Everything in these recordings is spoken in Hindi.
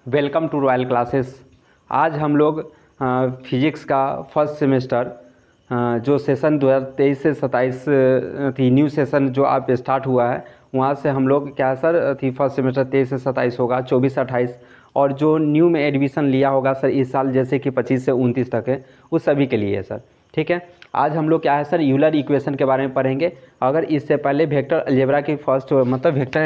Welcome to royal classes. आज हम लोग फिजिक्स का फर्स्ट सेमेस्टर जो सेशन 2023 से 27 थी, न्यू सेशन जो आप स्टार्ट हुआ है वहाँ से हम लोग क्या सर थी फर्स्ट सेमेस्टर 23 से 27 होगा, 24 से 28 और जो न्यू में एडमिशन लिया होगा सर इस साल जैसे कि 25 से 29 तक है उस सभी के लिए है सर। ठीक है, आज हम लोग क्या है सर यूलर इक्वेशन के बारे में पढ़ेंगे। अगर इससे पहले वेक्टर अलजेब्रा की फर्स्ट मतलब वेक्टर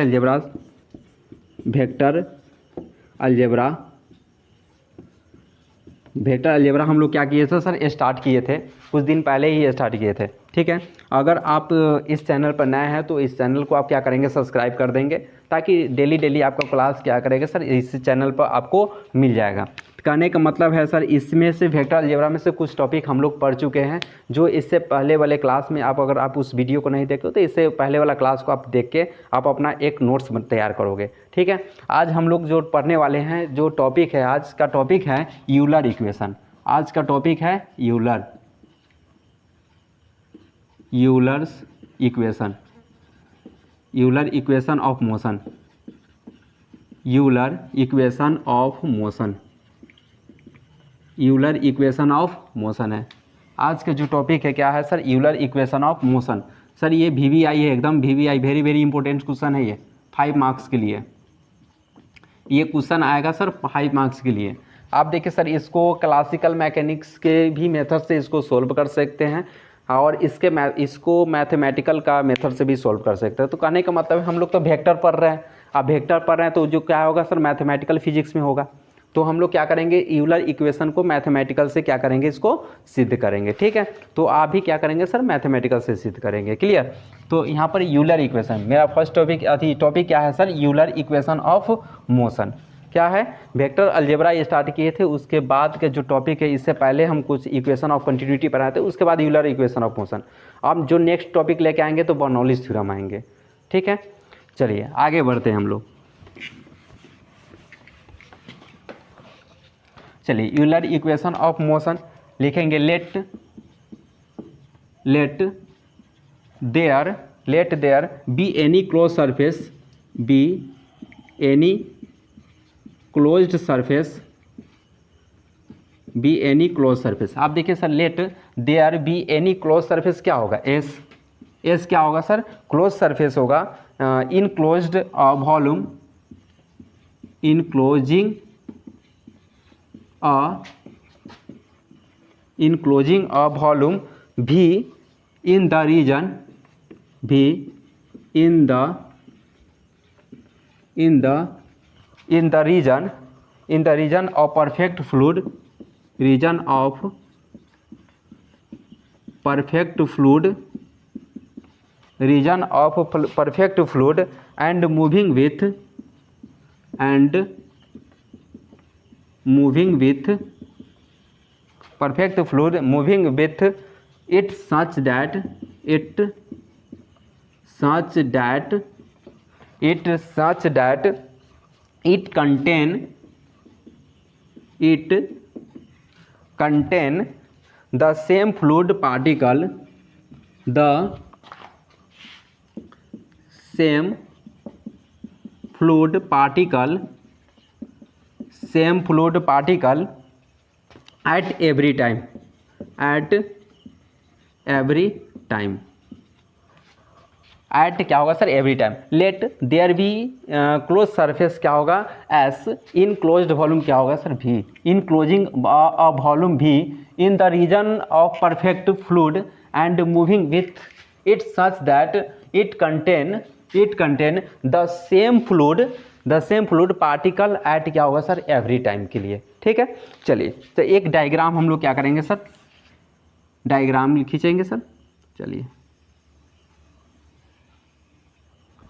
अलजेब्रा हम लोग क्या किए थे सर स्टार्ट किए थे, कुछ दिन पहले ही स्टार्ट किए थे। ठीक है, अगर आप इस चैनल पर नए हैं तो इस चैनल को आप क्या करेंगे सब्सक्राइब कर देंगे ताकि डेली आपका क्लास क्या करेगा सर इस चैनल पर आपको मिल जाएगा। कहने का मतलब है सर इसमें से वेक्टर अलजेब्रा में से कुछ टॉपिक हम लोग पढ़ चुके हैं जो इससे पहले वाले क्लास में आप अगर आप उस वीडियो को नहीं देखे हो तो इससे पहले वाला क्लास को आप देख के आप अपना एक नोट्स तैयार करोगे। ठीक है, आज हम लोग जो पढ़ने वाले हैं जो टॉपिक है आज का टॉपिक है यूलर इक्वेशन। आज का टॉपिक है Euler's equation, Euler equation of motion, Euler equation of motion है आज का जो टॉपिक है। क्या है sir Euler equation of motion. Sir ये VVI है, एकदम VVI वेरी इंपॉर्टेंट क्वेश्चन है ये 5 मार्क्स के लिए। ये क्वेश्चन आएगा सर 5 मार्क्स के लिए। आप देखिए सर इसको क्लासिकल मैकेनिक्स के भी मेथड से इसको सोल्व कर सकते हैं और इसको मैथमेटिकल का मेथड से भी सोल्व कर सकते हैं। तो कहने का मतलब हम लोग तो वेक्टर पढ़ रहे हैं, अब वेक्टर पढ़ रहे हैं तो जो क्या होगा सर मैथमेटिकल फिजिक्स में होगा। तो हम लोग क्या करेंगे यूलर इक्वेशन को मैथमेटिकल से क्या करेंगे इसको सिद्ध करेंगे। ठीक है, तो आप भी क्या करेंगे सर मैथमेटिकल से सिद्ध करेंगे। क्लियर। तो यहाँ पर यूलर इक्वेशन मेरा फर्स्ट टॉपिक क्या है sir Euler equation of motion. क्या है वेक्टर अलजेब्रा स्टार्ट किए थे, उसके बाद के जो टॉपिक है इससे पहले हम कुछ इक्वेशन ऑफ कंटिन्यूटी पढ़ाए थे, उसके बाद यूलर इक्वेशन ऑफ मोशन। अब जो नेक्स्ट टॉपिक लेके आएंगे तो बर्नौलीज थ्योरम आएंगे। ठीक है, चलिए आगे बढ़ते हैं हम लोग। चलिए यूलर इक्वेशन ऑफ मोशन लिखेंगे let there be any close surface, be any closed surface. आप देखिए sir let there be any close surface क्या होगा एस क्या होगा सर क्लोज सरफेस होगा enclosed volume, enclosing a volume V in the region of perfect fluid, and moving with perfect fluid moving with it such that it contain the same fluid particle at every time at क्या होगा sir every time. Let there be close surface क्या होगा एस, इन क्लोज्ड वॉल्यूम क्या होगा sir V, enclosing a volume V in the region of perfect fluid and moving with it such that it contain the same fluid particle at क्या होगा सर एवरी टाइम के लिए। ठीक है, चलिए तो एक डायग्राम हम लोग क्या करेंगे सर डायग्राम खींचेंगे सर। चलिए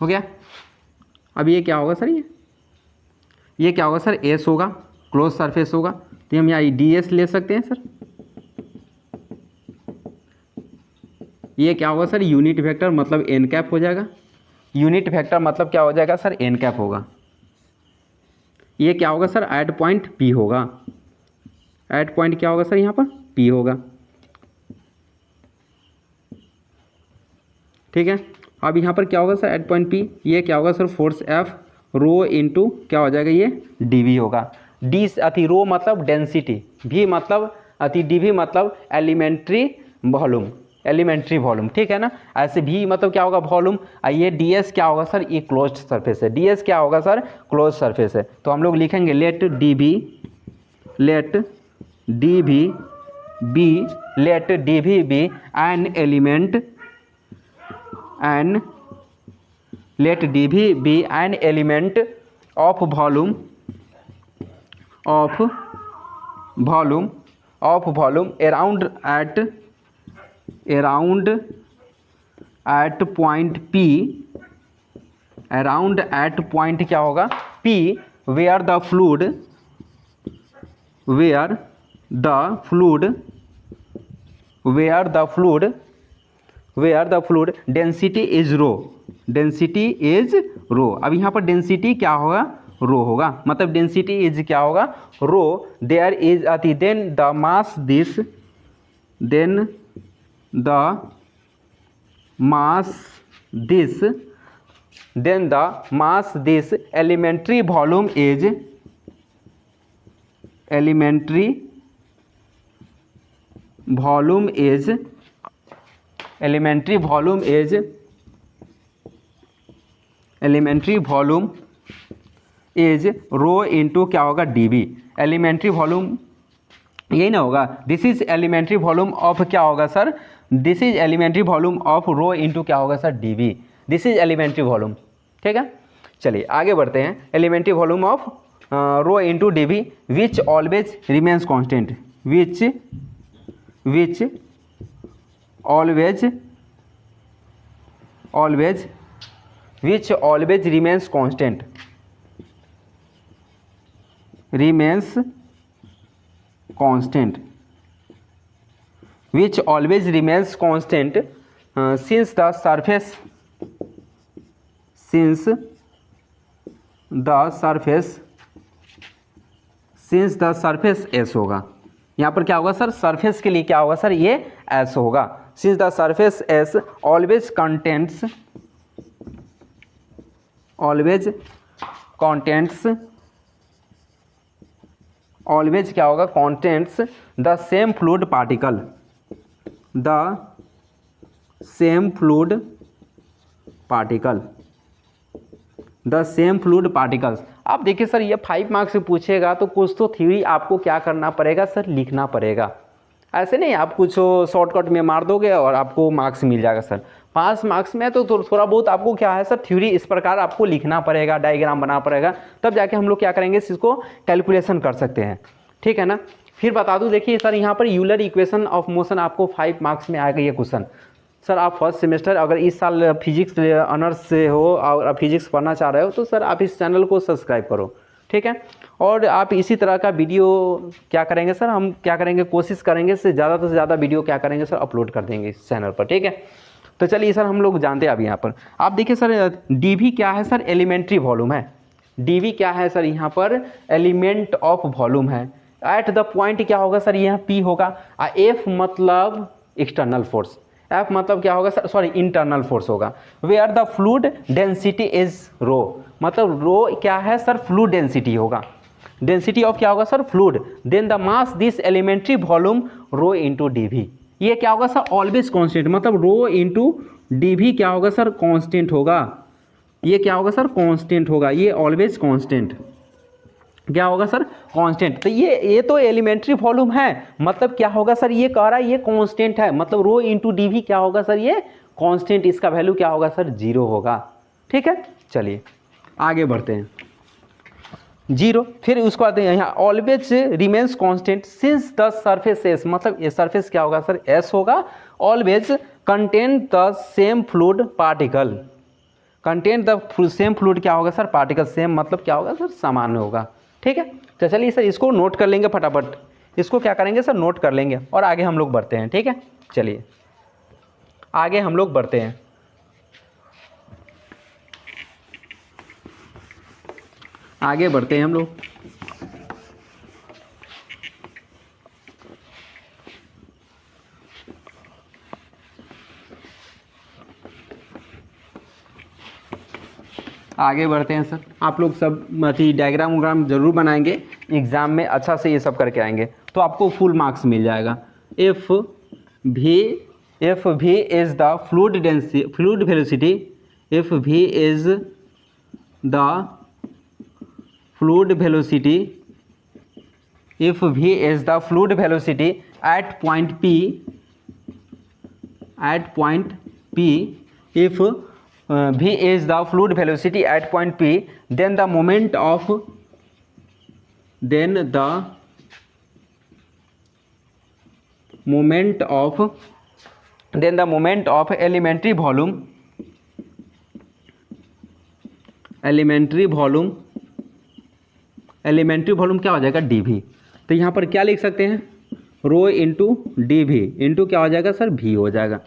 हो गया। अब ये क्या होगा सर ये क्या होगा सर एस होगा क्लोज सरफेस होगा, तो हम यहाँ DS ले सकते हैं सर। ये क्या होगा सर यूनिट वेक्टर मतलब n कैप हो जाएगा, यूनिट वेक्टर मतलब क्या हो जाएगा सर n कैप होगा। ये क्या होगा सर एट पॉइंट P होगा, एट पॉइंट क्या होगा सर यहाँ पर P होगा। ठीक है, अब यहाँ पर क्या होगा सर एट पॉइंट P, ये क्या होगा सर फोर्स F रो इंटू क्या हो जाएगा, ये dv होगा। डी अति रो मतलब डेंसिटी, भी मतलब अति dv मतलब एलिमेंट्री वॉल्यूम, एलिमेंट्री वॉल्यूम, ठीक है ना। ऐसे भी मतलब क्या होगा, वॉल्यूम। ये ds क्या होगा सर, ये क्लोज्ड सरफेस है। ds क्या होगा सर, क्लोज सरफेस है। तो हम लोग लिखेंगे let dv be an element, let dv be an element of volume around at point P, around at point क्या होगा P, where the fluid density is rho। अब यहाँ पर डेंसिटी क्या होगा, रो होगा, मतलब डेंसिटी इज क्या होगा, रो। देयर इज अति then the mass this elementary volume is rho into क्या होगा, dv। एलिमेंट्री वॉल्यूम यही ना होगा, this is elementary volume of क्या होगा sir, this is elementary volume of rho into क्या होगा sir, dv। This is elementary volume, ठीक है। चलिए आगे बढ़ते हैं। Elementary volume of rho into dv which always remains constant, which always remains constant, which always remains constant since the surface s होगा। यहाँ पर क्या होगा सर, सरफेस के लिए क्या होगा सर, ये s होगा। since the surface s always contains क्या होगा, contains the same fluid particles। आप देखिए सर, ये 5 मार्क्स से पूछेगा तो कुछ तो थ्योरी आपको क्या करना पड़ेगा सर, लिखना पड़ेगा। ऐसे नहीं आप कुछ शॉर्टकट में मार दोगे और आपको मार्क्स मिल जाएगा सर। 5 मार्क्स में तो थोड़ा बहुत आपको क्या है सर, थ्योरी इस प्रकार आपको लिखना पड़ेगा, डायग्राम बनाना पड़ेगा, तब जाके हम लोग क्या करेंगे, इसको कैलकुलेशन कर सकते हैं, ठीक है ना। फिर बता दूं, देखिए सर यहाँ पर यूलर इक्वेशन ऑफ मोशन आपको 5 मार्क्स में आएगा ये क्वेश्चन। सर आप फर्स्ट सेमेस्टर अगर इस साल फिजिक्स ऑनर्स से हो और फिजिक्स पढ़ना चाह रहे हो तो सर आप इस चैनल को सब्सक्राइब करो, ठीक है। और आप इसी तरह का वीडियो क्या करेंगे सर, हम क्या करेंगे, कोशिश करेंगे से ज़्यादा वीडियो क्या करेंगे सर, अपलोड कर देंगे इस चैनल पर, ठीक है। तो चलिए सर हम लोग जानते हैं अब यहाँ पर आप देखिए सर, dv क्या है सर, एलिमेंट्री वॉल्यूम है। dv क्या है सर, यहाँ पर एलिमेंट ऑफ वॉल्यूम है। एट द पॉइंट क्या होगा सर, यहाँ p होगा। f मतलब एक्सटर्नल फोर्स, F मतलब क्या होगा सर, सॉरी इंटरनल फोर्स होगा। Where the fluid density is rho, मतलब रो क्या है सर, फ्लूइड डेंसिटी होगा। डेंसिटी ऑफ क्या होगा sir, fluid. Then the mass this elementary volume rho into dv। ये क्या होगा सर, ऑलवेज कांस्टेंट, मतलब रो इंटू dv क्या होगा सर, कांस्टेंट होगा। ये क्या होगा सर, कांस्टेंट होगा, ये ऑलवेज कांस्टेंट क्या होगा सर, कांस्टेंट। तो ये तो एलिमेंट्री वॉल्यूम है, मतलब क्या होगा सर, ये कह रहा है ये कांस्टेंट है, मतलब रो इंटू dv क्या होगा सर, ये कांस्टेंट, इसका वैल्यू क्या होगा सर, 0 होगा, ठीक है। चलिए आगे बढ़ते हैं। 0 फिर उसको आते हैं यहाँ, always remains constant since the surface S, मतलब ये सरफेस क्या होगा सर, एस होगा। Always contain the same fluid particle, contain the same fluid क्या होगा सर, पार्टिकल। सेम मतलब क्या होगा सर, समान होगा, ठीक है। तो चलिए सर इसको नोट कर लेंगे फटाफट, इसको क्या करेंगे सर, नोट कर लेंगे और आगे हम लोग बढ़ते हैं, ठीक है। चलिए आगे हम लोग बढ़ते हैं। आगे बढ़ते हैं हम लोग। आगे बढ़ते हैं सर। आप लोग सब डायग्राम वग्राम जरूर बनाएंगे, एग्जाम में अच्छा से ये सब करके आएंगे तो आपको फुल मार्क्स मिल जाएगा। If v is the fluid velocity, if v is the fluid velocity, if v is the fluid velocity at point p, if v is the fluid velocity at point p, then the moment of elementary volume क्या हो जाएगा, dv। तो यहाँ पर क्या लिख सकते हैं, rho into D we into क्या हो जाएगा सर, भी हो जाएगा।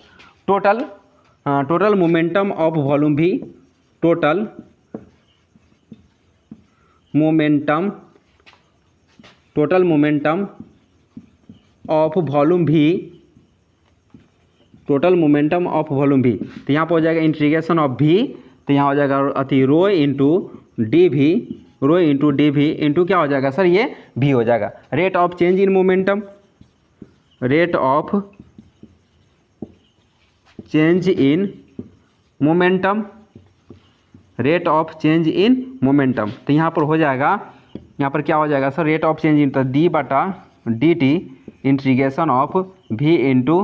टोटल मोमेंटम ऑफ वॉल्यूम भी, टोटल मोमेंटम ऑफ वॉल्यूम भी, टोटल मोमेंटम ऑफ वॉल्यूम भी। तो यहाँ पर हो जाएगा इंटीग्रेशन ऑफ भी, तो यहाँ हो जाएगा अति रो इंटू डी भी, रो इंटू डी भी इंटू क्या हो जाएगा सर, ये भी हो जाएगा। Rate of change in momentum, rate of change in momentum, rate of change in momentum. तो यहाँ पर हो जाएगा, यहाँ पर क्या हो जाएगा sir, rate of change in तो डी बटा डी टी इंटीग्रेशन ऑफ भी इंटू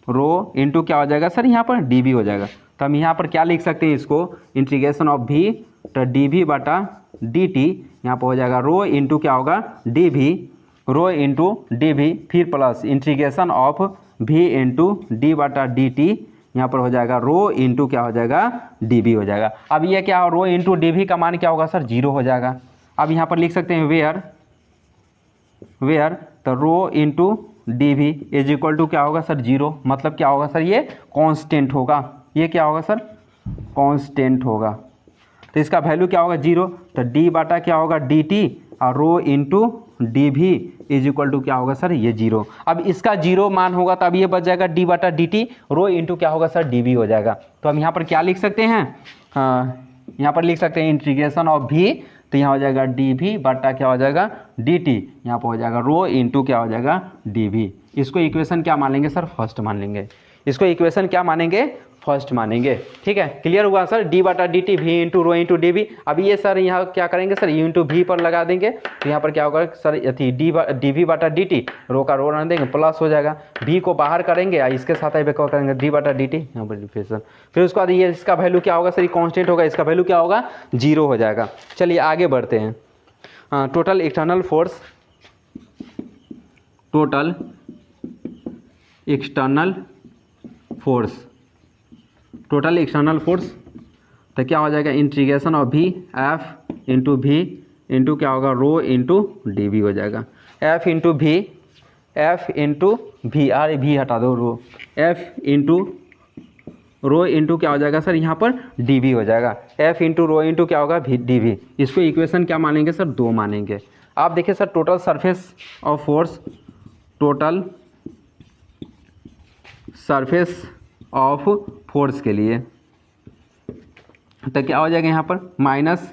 रो इंटू क्या हो जाएगा सर, यहाँ पर डी भी हो जाएगा। तो हम यहाँ पर क्या लिख सकते हैं इसको, इंटीग्रेशन ऑफ भी तो डी भी बटा डी टी, यहाँ पर हो जाएगा रो इंटू क्या होगा, डी भी, रो इंटू डी भी, फिर प्लस इंटीग्रेशन ऑफ भी इंटू डी बटा डी टी, यहाँ पर हो जाएगा रो इंटू क्या हो जाएगा, डी भी हो जाएगा। अब ये क्या, रो इंटू डी भी का मान क्या होगा सर, जीरो हो जाएगा। अब यहाँ पर लिख सकते हैं वेयर तो रो इंटू डी भी इज इक्वल टू क्या होगा सर, जीरो। मतलब क्या होगा सर, ये कांस्टेंट होगा, ये क्या होगा सर, कांस्टेंट होगा। तो इसका वैल्यू क्या होगा, जीरो। तो डी बाटा क्या होगा, डी टी, और रो इंटू डी भी इज इक्वल टू क्या होगा सर, ये जीरो। अब इसका जीरो मान होगा तो अब ये बच जाएगा डी बाटा डी टी, रो इंटू क्या होगा सर, डी भी हो जाएगा। तो हम यहाँ पर क्या लिख सकते हैं, यहाँ पर लिख सकते हैं इंटीग्रेशन ऑफ भी, तो यहाँ हो जाएगा डी भी बटा क्या हो जाएगा, डी टी, यहाँ पर हो जाएगा रो इंटू क्या हो जाएगा, डी भी। इसको इक्वेशन क्या मान लेंगे सर, फर्स्ट मान लेंगे। इसको इक्वेशन क्या मानेंगे, फर्स्ट मानेंगे। ठीक है, क्लियर हुआ सर, डी बटा डी टी भी इंटू रो इंटू डी भी। अब ये सर यहाँ क्या करेंगे सर, यू इंटू भी पर लगा देंगे, तो यहाँ पर क्या होगा सर, यथी डी भी बटा डी टी, रो का रो रन देंगे, प्लस हो जाएगा, भी को बाहर करेंगे और इसके साथ क्या करेंगे, डी बटा डी टी, यहाँ पर डिफरेंशियल। फिर उसके बाद ये इसका वैल्यू क्या होगा सर, ये कॉन्स्टेंट होगा, इसका वैल्यू क्या होगा, जीरो हो जाएगा। चलिए आगे बढ़ते हैं। Total external force, total external force, total external force तो क्या हो जाएगा, इंटीग्रेशन ऑफ भी एफ इंटू भी इंटू क्या होगा, रो इंटू डी भी हो जाएगा। एफ इंटू भी आर भी हटा दो, रो एफ इंटू रो इंटू क्या हो जाएगा सर, यहाँ पर डी भी हो जाएगा। एफ इंटू रो इंटू क्या होगा, डी भी। इसको इक्वेशन क्या मानेंगे सर, दो मानेंगे। आप देखिए sir, total surface of force, total surface of force के लिए तो क्या हो जाएगा, यहाँ पर माइनस,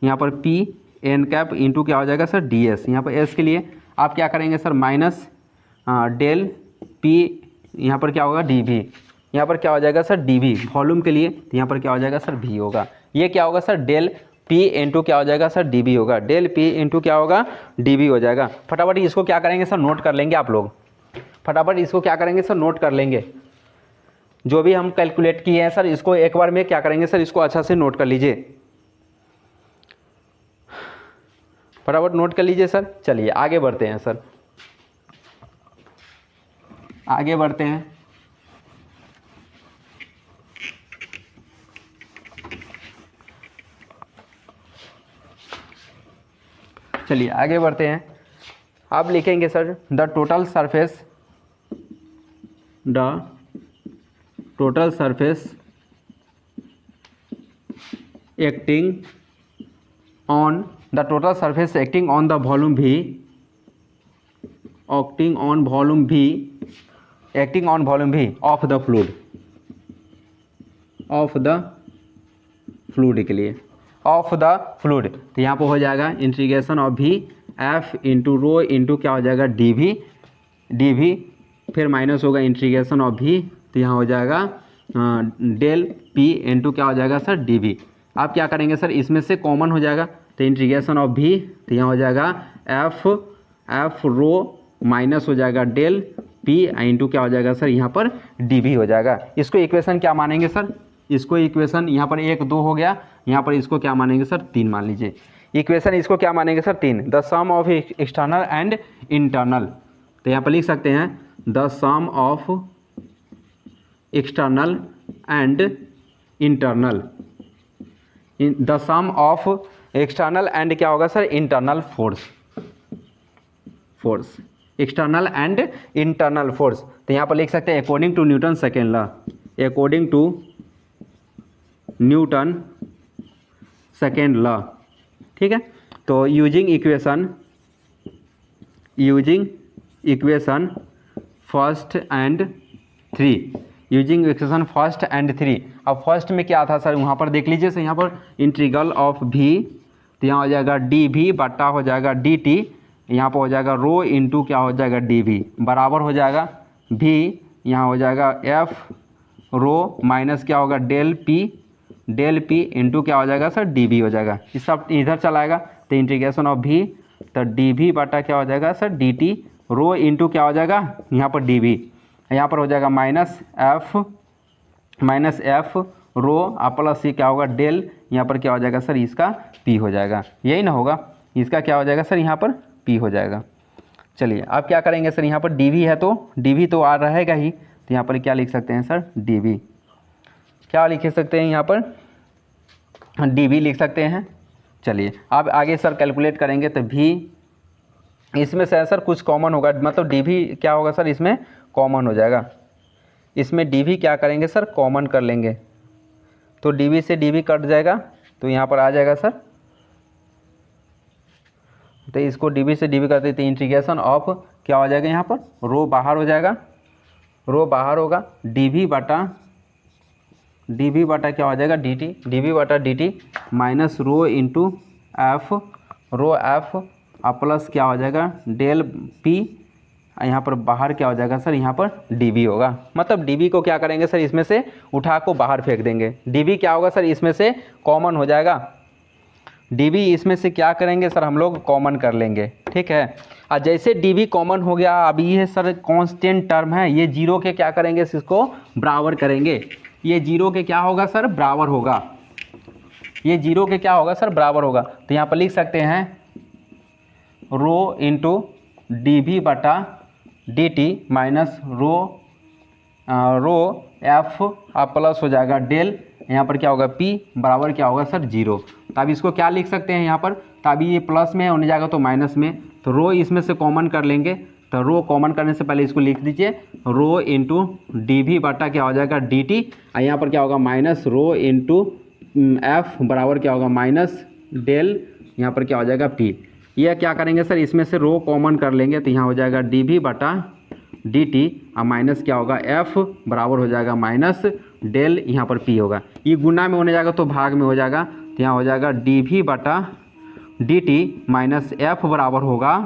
यहाँ पर पी एन कैप इंटू क्या हो जाएगा सर, डी एस। यहाँ पर एस के लिए आप क्या करेंगे सर, माइनस डेल पी, यहाँ पर क्या होगा, डी भी, यहाँ पर क्या हो जाएगा सर, डी भी वॉल्यूम के लिए, तो यहाँ पर क्या हो जाएगा सर, भी होगा। ये क्या होगा सर, डेल पी इंटू क्या हो जाएगा सर, डी भी होगा, डेल पी इंटू क्या होगा, डी भी हो जाएगा। फटाफट इसको क्या करेंगे सर, नोट कर लेंगे आप लोग, फटाफट इसको क्या करेंगे सर, नोट कर लेंगे। जो भी हम कैलकुलेट किए हैं सर, इसको एक बार में क्या करेंगे सर, इसको अच्छा से नोट कर लीजिए, फटाफट नोट कर लीजिए सर। चलिए आगे बढ़ते हैं सर, आगे बढ़ते हैं। चलिए आगे बढ़ते हैं। आप लिखेंगे sir, the total surface, the total surface acting on, the total surface acting on the volume भी, एक्टिंग ऑन वॉल्यूम भी, एक्टिंग ऑन वॉल्यूम भी of the fluid, of the fluid के लिए। ऑफ द फ्लूइड, तो यहाँ पर हो जाएगा इंटीग्रेशन ऑफ भी एफ इंटू रो इंटू क्या हो जाएगा डी वी, फिर माइनस होगा इंटीग्रेशन ऑफ भी, तो यहाँ हो जाएगा डेल पी इंटू क्या हो जाएगा सर डी वी। आप क्या करेंगे सर, इसमें से कॉमन हो जाएगा, तो इंटीग्रेशन ऑफ भी, तो यहाँ हो जाएगा एफ रो माइनस हो जाएगा डेल पी इंटू क्या हो जाएगा सर यहाँ पर डी वी हो जाएगा। इसको इक्वेशन क्या मानेंगे सर, इसको इक्वेशन यहाँ पर 1 2 हो गया, यहाँ पर इसको क्या मानेंगे सर 3 मान लीजिए। इक्वेशन इसको क्या मानेंगे sir 3, the sum of external and internal, तो यहाँ पर लिख सकते हैं the sum of external and internal, the sum of external and क्या होगा sir internal force, external and internal force, तो यहाँ पर लिख सकते हैं according to Newton second law, according to Newton second law, ठीक है। तो using equation first and three, अब फर्स्ट में क्या था सर, वहाँ पर देख लीजिए सर, यहाँ पर इंटीग्रल ऑफ भी, तो यहाँ हो जाएगा डी भी बटा हो जाएगा डी टी, यहाँ पर हो जाएगा रो इंटू क्या हो जाएगा डी वी बराबर हो जाएगा भी, यहाँ हो जाएगा एफ रो माइनस क्या होगा डेल पी इंटू क्या हो जाएगा सर डी वी हो जाएगा, इस सब इधर चलाएगा, तो इंटीग्रेशन ऑफ भी, तो डी भी बटा क्या हो जाएगा सर डी टी, रो इंटू क्या हो जाएगा यहाँ पर डी वी, यहाँ पर हो जाएगा माइनस एफ रो प्लस सी क्या होगा डेल, यहाँ पर क्या हो जाएगा सर इसका पी हो जाएगा, यही ना होगा, इसका क्या हो जाएगा सर यहाँ पर पी हो जाएगा। चलिए अब क्या करेंगे सर, यहाँ पर डी वी है तो डी वी तो आ रहेगा ही, तो यहाँ पर क्या लिख सकते हैं सर डी वी, क्या लिख सकते हैं यहाँ पर डी वी लिख सकते हैं। चलिए अब आगे सर कैलकुलेट करेंगे, तो भी इसमें से सर कुछ कॉमन होगा, मतलब डी वी क्या होगा सर इसमें कॉमन हो जाएगा, इसमें डी वी क्या करेंगे सर कॉमन कर लेंगे, तो डी वी से डी वी कट जाएगा, तो यहाँ पर आ जाएगा सर, तो इसको डी वी से डी वी करते थे, इंटीग्रेशन ऑफ क्या हो जाएगा यहाँ पर रो बाहर हो जाएगा, रो बाहर होगा डी वी बटा क्या हो जाएगा D T minus rho into F plus क्या हो जाएगा डेल पी, यहाँ पर बाहर क्या हो जाएगा सर यहाँ पर डी वी होगा, मतलब डी वी को क्या करेंगे सर इसमें से उठा को बाहर फेंक देंगे, डी वी क्या होगा सर इसमें से कॉमन हो जाएगा, डी वी इसमें से क्या करेंगे सर हम लोग कॉमन कर लेंगे, ठीक है। और जैसे डी वी कॉमन हो गया, अब ये सर कांस्टेंट टर्म है, ये जीरो के क्या करेंगे इसको बराबर करेंगे, ये जीरो के क्या होगा सर बराबर होगा, ये जीरो के क्या होगा सर बराबर होगा, तो यहाँ पर लिख सकते हैं रो इंटू डी वी बटा D T minus rho F plus हो जाएगा डेल, यहाँ पर क्या होगा पी बराबर क्या होगा सर जीरो, तो अब इसको क्या लिख सकते हैं यहाँ पर, तो अभी ये प्लस में होने जाएगा तो माइनस में, तो रो इसमें से कॉमन कर लेंगे, तो रो कॉमन करने से पहले इसको लिख दीजिए रो इंटू डी वी बटा क्या हो जाएगा डी टी, और यहाँ पर क्या होगा माइनस रो इंटू एफ बराबर क्या होगा माइनस डेल, यहाँ पर क्या हो जाएगा पी, यह क्या करेंगे सर इसमें से रो कॉमन कर लेंगे, तो यहाँ हो जाएगा डी वी बटा डी टी और माइनस क्या होगा एफ बराबर हो जाएगा माइनस डेल, यहाँ पर पी होगा, ये गुना में होने जाएगा तो भाग में हो जाएगा, तो यहाँ हो जाएगा डी वी बटा डी टी माइनस एफ बराबर होगा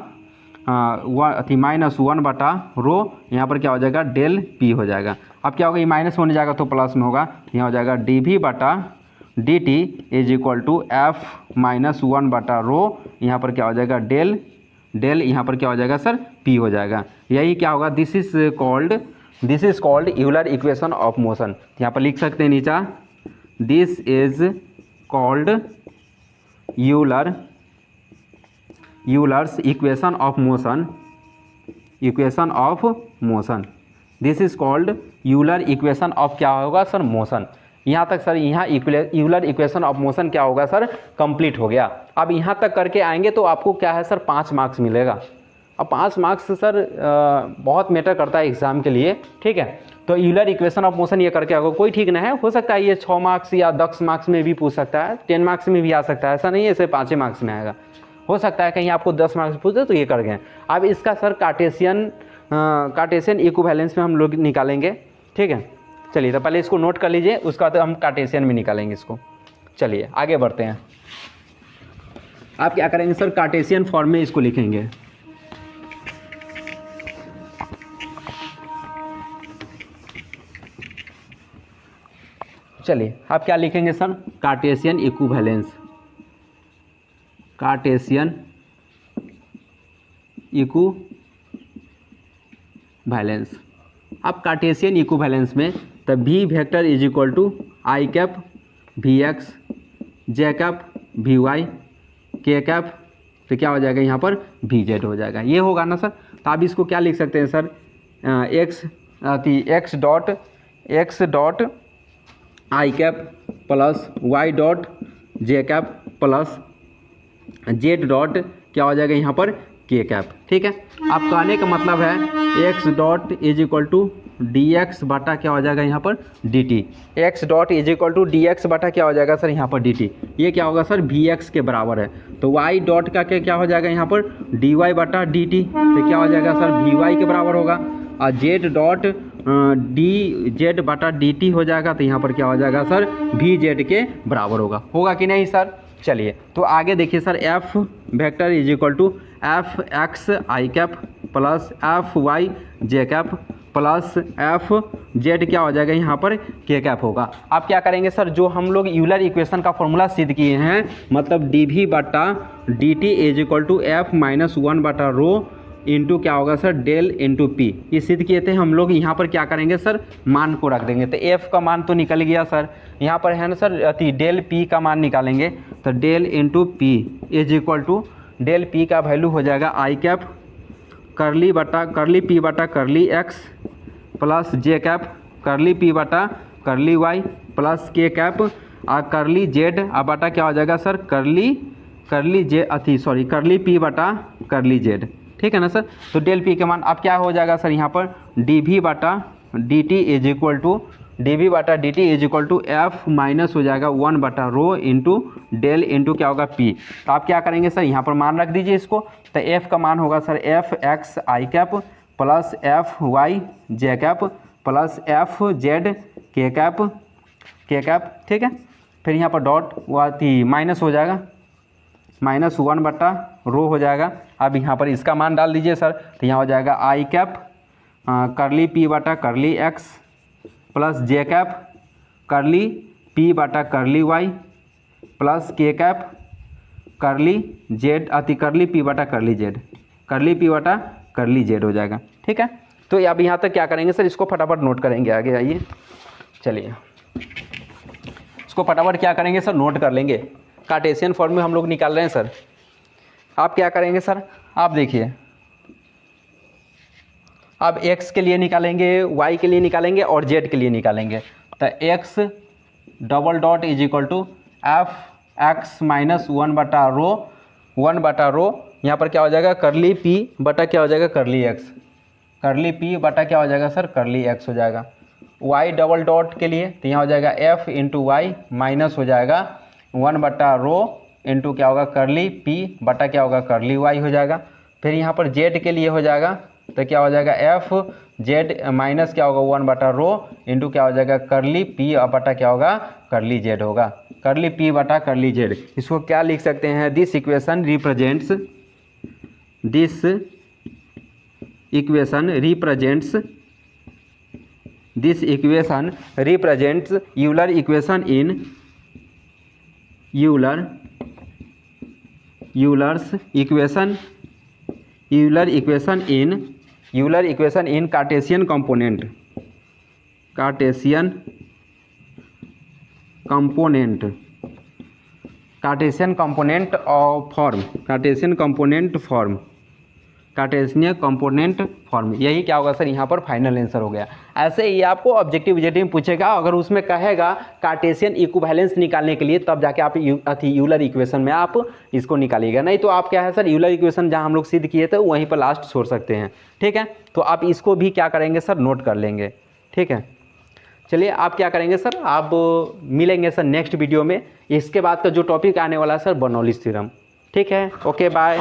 माइनस 1 बटा रो, यहाँ पर क्या हो जाएगा डेल पी हो जाएगा। अब क्या होगा ये माइनस होने जाएगा तो प्लस में होगा, यहाँ हो जाएगा डी वी बटा D T is equal to F minus 1 बटा रो, यहाँ पर क्या हो जाएगा डेल यहाँ पर क्या हो जाएगा सर पी हो जाएगा, यही क्या होगा this is called Euler equation of motion, यहाँ पर लिख सकते हैं नीचा this is called Euler's equation of motion, this is called Euler equation of क्या होगा सर मोशन। यहाँ तक सर यहाँ यूलर इक्वेशन ऑफ मोशन क्या होगा सर कंप्लीट हो गया। अब यहाँ तक करके आएंगे तो आपको क्या है सर 5 मार्क्स मिलेगा। अब 5 मार्क्स सर बहुत मैटर करता है एग्जाम के लिए, ठीक है। तो यूलर इक्वेशन ऑफ मोशन ये करके आगे कोई ठीक ना है, हो सकता है ये 6 मार्क्स या 10 मार्क्स में भी पूछ सकता है, 10 मार्क्स में भी आ सकता है, ऐसा नहीं है इसे 5 मार्क्स में आएगा, हो सकता है कहीं आपको 10 मार्क्स पूछे तो ये कर गए। अब इसका सर कार्टेशियन इक्विवेलेंस में हम लोग निकालेंगे, ठीक है। चलिए तो पहले इसको नोट कर लीजिए, उसका तो हम कार्टेशियन में निकालेंगे इसको। चलिए आगे बढ़ते हैं। आप क्या करेंगे सर, कार्टेशियन फॉर्म में इसको लिखेंगे। चलिए आप क्या लिखेंगे sir, Cartesian equivalence, Cartesian equivalence. अब कार्टेशियन इक्विवेलेंस में तब v vector is equal to I cap V X, J cap V Y, K cap, तो क्या हो जाएगा यहाँ पर वी जेड हो जाएगा, ये होगा ना सर। तो आप इसको क्या लिख सकते हैं sir, X dot I cap plus Y dot J cap plus Z dot क्या हो जाएगा यहाँ पर के कैप। ठीक है, आप कहने का मतलब है X dot is equal to D X बटा क्या हो जाएगा यहाँ पर D T, X dot is equal to D X बटा क्या हो जाएगा सर यहाँ पर डी टी, ये क्या होगा सर वी एक्स के बराबर है। तो वाई डॉट का क्या हो जाएगा यहाँ पर डी वाई बटा डी टी, तो क्या हो जाएगा सर वी वाई के बराबर होगा। और जेड डॉट डी जेड बटा डी टी हो जाएगा, तो यहाँ पर क्या हो जाएगा सर वी जेड के बराबर होगा कि नहीं सर। चलिए तो आगे देखिए sir, F vector is equal to F X I cap plus F Y J cap plus F Z क्या हो जाएगा यहाँ पर के कैप होगा। आप क्या करेंगे सर, जो हम लोग यूलर इक्वेशन का फॉर्मूला सिद्ध किए हैं, मतलब डी वी बटा D T is equal to F minus one बटा रो इंटू क्या होगा सर डेल इंटू पी, ये सिद्ध किए थे हम लोग। यहाँ पर क्या करेंगे सर, मान को रख देंगे, तो एफ का मान तो निकल गया सर, यहाँ पर है ना सर डेल पी का मान निकालेंगे, तो del into P is equal to del P का वैल्यू हो जाएगा आई कैप करली पी बटा curly X plus J cap curly P बटा करली वाई प्लस के कैप और करली जेड बटा क्या हो जाएगा सर करली पी बटा करली जेड। ठीक है ना सर। तो डेल पी के मान अब क्या हो जाएगा सर यहाँ पर डी वी बटा D T is equal to F minus हो जाएगा वन बटा रो इंटू डेल इंटू क्या होगा पी। तो आप क्या करेंगे सर, यहाँ पर मान रख दीजिए इसको, तो एफ का मान होगा sir F X I cap plus F Y J cap plus F Z के कैप। ठीक है, फिर यहाँ पर डॉट माइनस हो जाएगा, माइनस वन बटा रो हो जाएगा। अब यहाँ पर इसका मान डाल दीजिए सर, तो यहाँ हो जाएगा आई कैप करली पी बटा curly X plus J cap curly P बटा करली वाई प्लस के कैप करली जेड करली पी बटा करली जेड हो जाएगा। ठीक है, तो अब यहाँ तक क्या करेंगे सर, इसको फटाफट नोट करेंगे, आगे आइए। चलिए इसको फटाफट क्या करेंगे सर, नोट कर लेंगे। कार्टेशियन फॉर्म में हम लोग निकाल रहे हैं सर। आप क्या करेंगे सर, आप देखिए, आप x के लिए निकालेंगे, y के लिए निकालेंगे और z के लिए निकालेंगे। तो x double dot is equal to F X minus one बटा रो, यहाँ पर क्या हो जाएगा करली p बटा क्या हो जाएगा करली x, करली p बटा क्या हो जाएगा सर करली x हो जाएगा। y डबल डॉट के लिए तो यहाँ हो जाएगा f इंटू वाई माइनस हो जाएगा वन बटा रो इंटू क्या होगा करली p बटा क्या होगा करली y हो जाएगा। फिर यहाँ पर z के लिए हो जाएगा, तो क्या हो जाएगा एफ जेड माइनस क्या होगा वन बटा रो इंटू क्या हो जाएगा करली पी बटा क्या होगा करली जेड होगा, करली पी बटा करली जेड। इसको क्या लिख सकते हैं, this equation represents Euler equation in Cartesian component form, यही क्या होगा सर यहाँ पर फाइनल आंसर हो गया। ऐसे ही आपको ऑब्जेक्टिव में पूछेगा, अगर उसमें कहेगा कार्टेशियन इक्विवेलेंस निकालने के लिए, तब जाके आप यूलर इक्वेशन में आप इसको निकालिएगा, नहीं तो आप क्या है सर यूलर इक्वेशन जहाँ हम लोग सिद्ध किए थे वहीं पर लास्ट छोड़ सकते हैं। ठीक है, तो आप इसको भी क्या करेंगे सर नोट कर लेंगे। ठीक है, चलिए आप क्या करेंगे सर, आप मिलेंगे सर नेक्स्ट वीडियो में। इसके बाद का जो टॉपिक आने वाला है सर बर्नौलीज थ्योरम। ठीक है, ओके बाय।